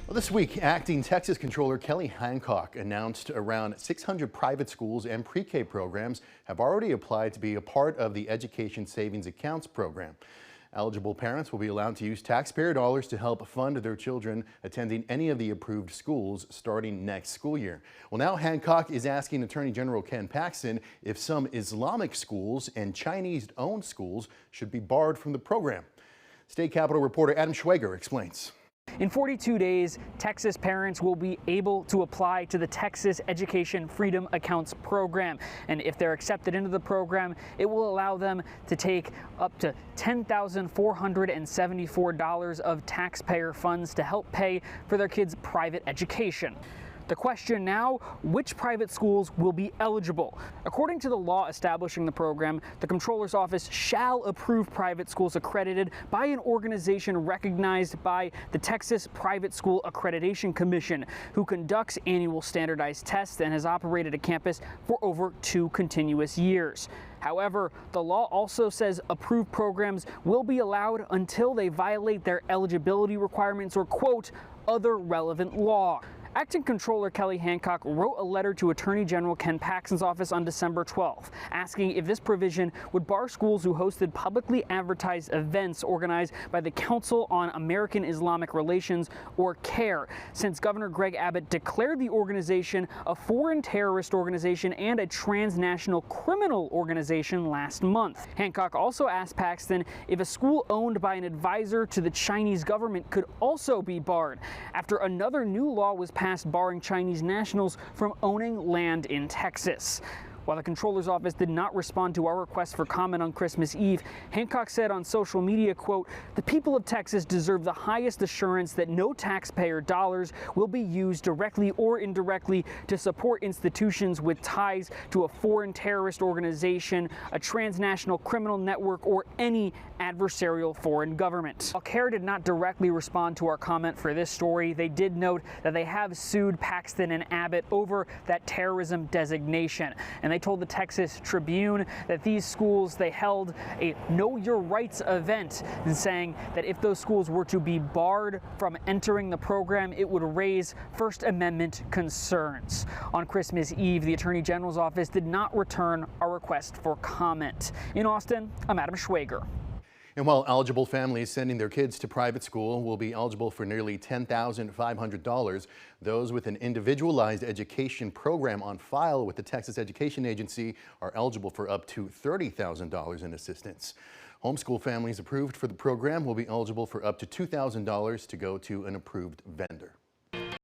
Well, this week, acting Texas Controller Kelly Hancock announced around 600 private schools and pre-K programs have already applied to be a part of the Education Savings Accounts program. Eligible parents will be allowed to use taxpayer dollars to help fund their children attending any of the approved schools starting next school year. Well, now Hancock is asking Attorney General Ken Paxton if some Islamic schools and Chinese-owned schools should be barred from the program. State Capitol reporter Adam Schwager explains. In 42 days, Texas parents will be able to apply to the Texas Education Freedom Accounts program. And if they're accepted into the program, it will allow them to take up to $10,474 of taxpayer funds to help pay for their kids' private education. The question now, which private schools will be eligible? According to the law establishing the program, the Comptroller's Office shall approve private schools accredited by an organization recognized by the Texas Private School Accreditation Commission, who conducts annual standardized tests and has operated a campus for over 2 continuous years. However, the law also says approved programs will be allowed until they violate their eligibility requirements or, quote, other relevant law. Acting Controller Kelly Hancock wrote a letter to Attorney General Ken Paxton's office on December 12th, asking if this provision would bar schools who hosted publicly advertised events organized by the Council on American Islamic Relations, or CAIR, since Governor Greg Abbott declared the organization a foreign terrorist organization and a transnational criminal organization last month. Hancock also asked Paxton if a school owned by an advisor to the Chinese government could also be barred, after another new law was passed barring Chinese nationals from owning land in Texas. While the Comptroller's Office did not respond to our request for comment on Christmas Eve, Hancock said on social media, quote, "The people of Texas deserve the highest assurance that no taxpayer dollars will be used directly or indirectly to support institutions with ties to a foreign terrorist organization, a transnational criminal network, or any adversarial foreign government." While CAIR did not directly respond to our comment for this story, they did note that they have sued Paxton and Abbott over that terrorism designation. And they told the Texas Tribune that these schools, they held a Know Your Rights event, saying that if those schools were to be barred from entering the program, it would raise First Amendment concerns. On Christmas Eve, the Attorney General's office did not return our request for comment. In Austin, I'm Adam Schwager. And while eligible families sending their kids to private school will be eligible for nearly $10,500, those with an individualized education program on file with the Texas Education Agency are eligible for up to $30,000 in assistance. Homeschool families approved for the program will be eligible for up to $2,000 to go to an approved vendor.